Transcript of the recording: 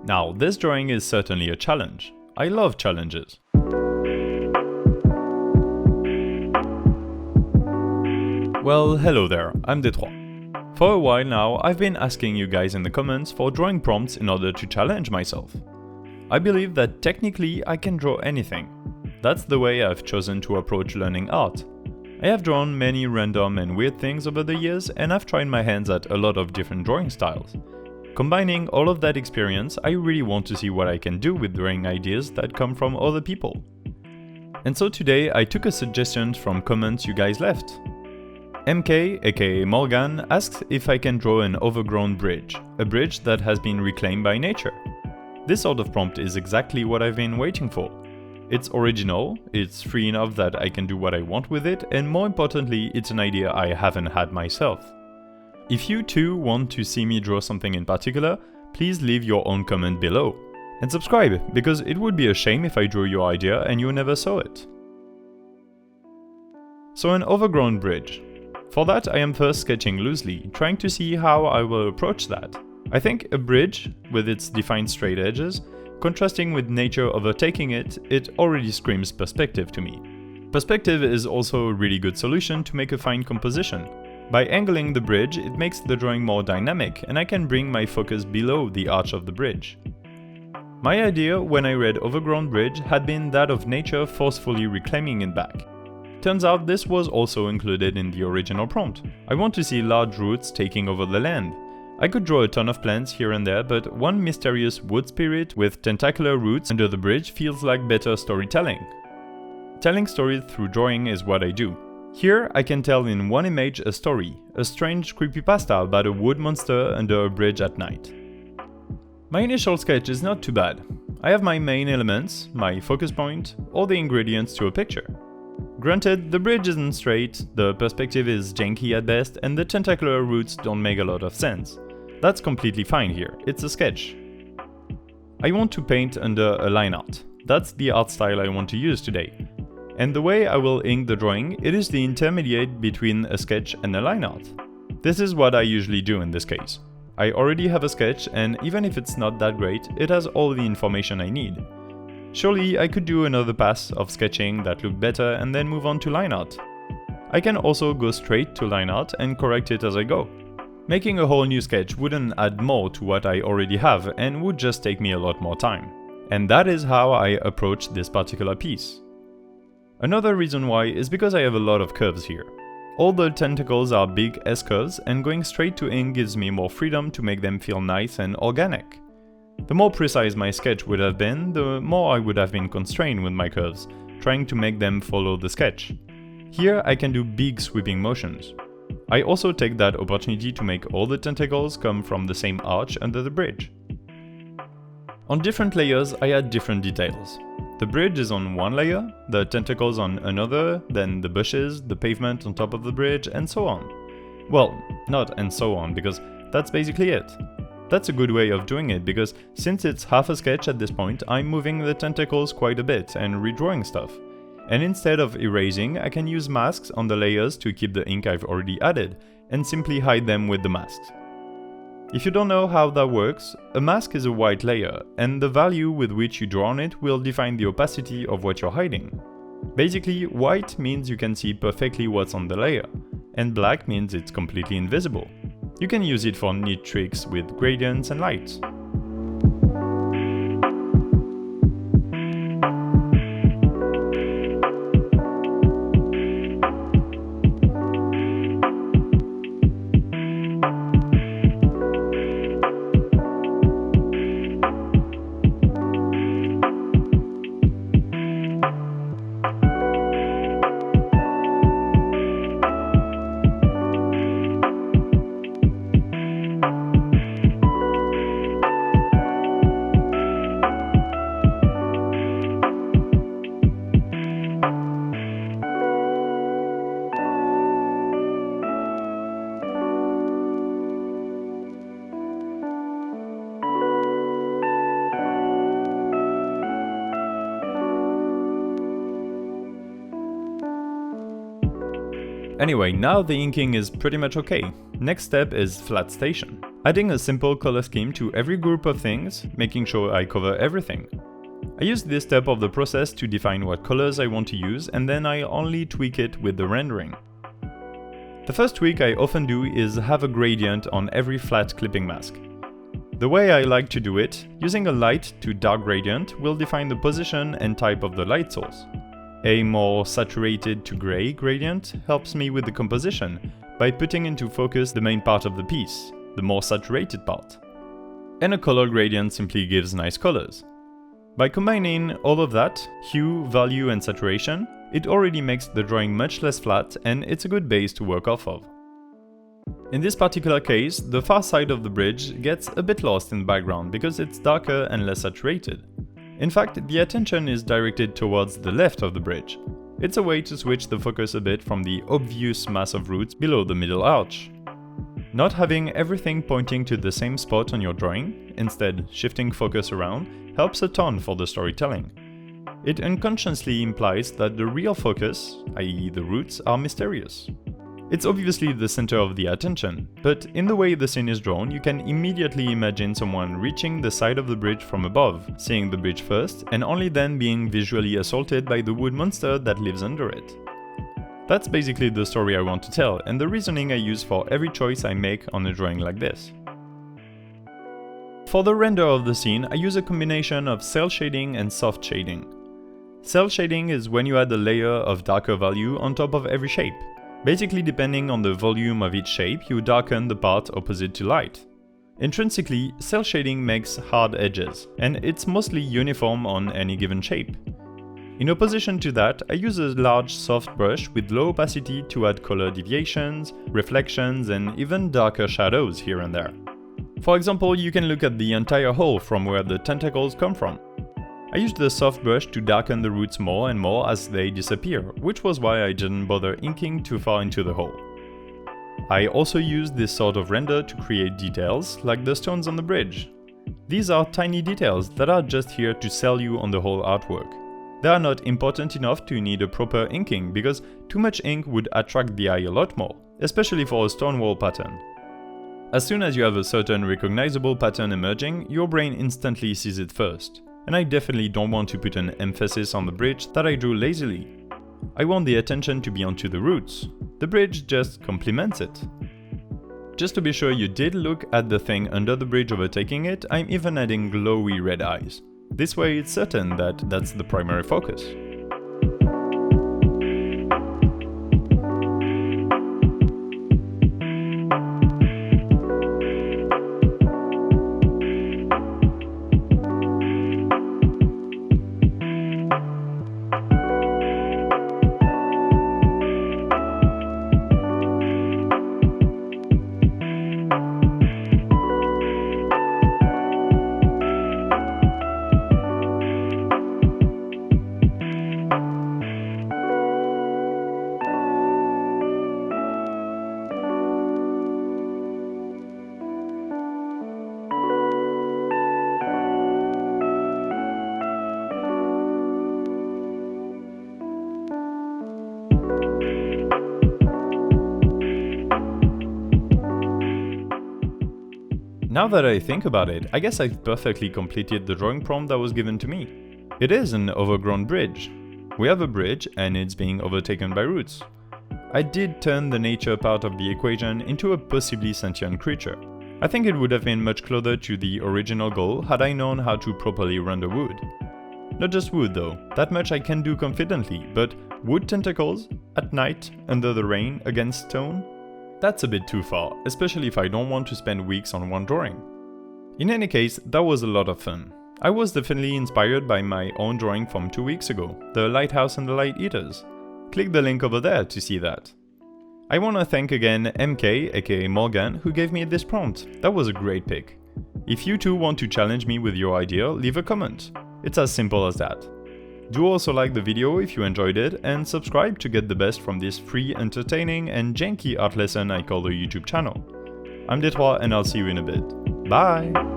Now, this drawing is certainly a challenge. I love challenges. Well, hello there, I'm Détroit. For a while now, I've been asking you guys in the comments for drawing prompts in order to challenge myself. I believe that technically I can draw anything. That's the way I've chosen to approach learning art. I have drawn many random and weird things over the years, and I've tried my hands at a lot of different drawing styles. Combining all of that experience, I really want to see what I can do with drawing ideas that come from other people. And so today I took a suggestion from comments you guys left. MK, aka Morgan, asks if I can draw an overgrown bridge, a bridge that has been reclaimed by nature. This sort of prompt is exactly what I've been waiting for. It's original, it's free enough that I can do what I want with it, and more importantly, it's an idea I haven't had myself. If you too want to see me draw something in particular, please leave your own comment below. And subscribe, because it would be a shame if I drew your idea and you never saw it. So an overgrown bridge. For that, I am first sketching loosely, trying to see how I will approach that. I think a bridge, with its defined straight edges, contrasting with nature overtaking it, it already screams perspective to me. Perspective is also a really good solution to make a fine composition. By angling the bridge, it makes the drawing more dynamic, and I can bring my focus below the arch of the bridge. My idea when I read overgrown bridge had been that of nature forcefully reclaiming it back. Turns out this was also included in the original prompt. I want to see large roots taking over the land. I could draw a ton of plants here and there, but one mysterious wood spirit with tentacular roots under the bridge feels like better storytelling. Telling stories through drawing is what I do. Here I can tell in one image a story, a strange creepypasta about a wood monster under a bridge at night. My initial sketch is not too bad. I have my main elements, my focus point, all the ingredients to a picture. Granted, the bridge isn't straight, the perspective is janky at best, and the tentacular roots don't make a lot of sense. That's completely fine here, it's a sketch. I want to paint under a line art. That's the art style I want to use today. And the way I will ink the drawing, it is the intermediate between a sketch and a line art. This is what I usually do in this case. I already have a sketch, and even if it's not that great, it has all the information I need. Surely I could do another pass of sketching that looked better and then move on to line art. I can also go straight to line art and correct it as I go. Making a whole new sketch wouldn't add more to what I already have and would just take me a lot more time. And that is how I approach this particular piece. Another reason why is because I have a lot of curves here. All the tentacles are big S-curves, and going straight to ink gives me more freedom to make them feel nice and organic. The more precise my sketch would have been, the more I would have been constrained with my curves, trying to make them follow the sketch. Here I can do big sweeping motions. I also take that opportunity to make all the tentacles come from the same arch under the bridge. On different layers I add different details. The bridge is on one layer, the tentacles on another, then the bushes, the pavement on top of the bridge, and so on. Well, not and so on, because that's basically it. That's a good way of doing it, because since it's half a sketch at this point, I'm moving the tentacles quite a bit and redrawing stuff. And instead of erasing, I can use masks on the layers to keep the ink I've already added, and simply hide them with the masks. If you don't know how that works, a mask is a white layer, and the value with which you draw on it will define the opacity of what you're hiding. Basically, white means you can see perfectly what's on the layer, and black means it's completely invisible. You can use it for neat tricks with gradients and lights. Anyway, now the inking is pretty much okay. Next step is flat station. adding a simple color scheme to every group of things, making sure I cover everything. I use this step of the process to define what colors I want to use, and then I only tweak it with the rendering. The first tweak I often do is have a gradient on every flat clipping mask. The way I like to do it, using a light to dark gradient will define the position and type of the light source. A more saturated to gray gradient helps me with the composition by putting into focus the main part of the piece, the more saturated part. And a color gradient simply gives nice colors. By combining all of that, hue, value and saturation, it already makes the drawing much less flat and it's a good base to work off of. In this particular case, the far side of the bridge gets a bit lost in the background because it's darker and less saturated. In fact, the attention is directed towards the left of the bridge. It's a way to switch the focus a bit from the obvious mass of roots below the middle arch. Not having everything pointing to the same spot on your drawing, instead shifting focus around, helps a ton for the storytelling. It unconsciously implies that the real focus, i.e. the roots, are mysterious. It's obviously the center of the attention, but in the way the scene is drawn, you can immediately imagine someone reaching the side of the bridge from above, seeing the bridge first, and only then being visually assaulted by the wood monster that lives under it. That's basically the story I want to tell, and the reasoning I use for every choice I make on a drawing like this. For the render of the scene, I use a combination of cel shading and soft shading. Cel shading is when you add a layer of darker value on top of every shape. Basically, depending on the volume of each shape, you darken the part opposite to light. Intrinsically, cel shading makes hard edges, and it's mostly uniform on any given shape. In opposition to that, I use a large soft brush with low opacity to add color deviations, reflections, and even darker shadows here and there. For example, you can look at the entire hole from where the tentacles come from. I used the soft brush to darken the roots more and more as they disappear, which was why I didn't bother inking too far into the hole. I also used this sort of render to create details, like the stones on the bridge. These are tiny details that are just here to sell you on the whole artwork. They are not important enough to need a proper inking, because too much ink would attract the eye a lot more, especially for a stone wall pattern. As soon as you have a certain recognizable pattern emerging, your brain instantly sees it first. And I definitely don't want to put an emphasis on the bridge that I drew lazily. I want the attention to be onto the roots. The bridge just complements it. Just to be sure you did look at the thing under the bridge overtaking it, I'm even adding glowy red eyes. This way it's certain that that's the primary focus. Now that I think about it, I guess I've perfectly completed the drawing prompt that was given to me. It is an overgrown bridge. We have a bridge and it's being overtaken by roots. I did turn the nature part of the equation into a possibly sentient creature. I think it would have been much closer to the original goal had I known how to properly render wood. Not just wood though, that much I can do confidently, but wood tentacles, at night, under the rain, against stone? That's a bit too far, especially if I don't want to spend weeks on one drawing. In any case, that was a lot of fun. I was definitely inspired by my own drawing from 2 weeks ago, the lighthouse and the light eaters. Click the link over there to see that. I want to thank again MK, aka Morgan, who gave me this prompt. That was a great pick. If you too want to challenge me with your idea, leave a comment. It's as simple as that. Do also like the video if you enjoyed it, and subscribe to get the best from this free, entertaining and janky art lesson I call the YouTube channel. I'm Detroit and I'll see you in a bit. Bye!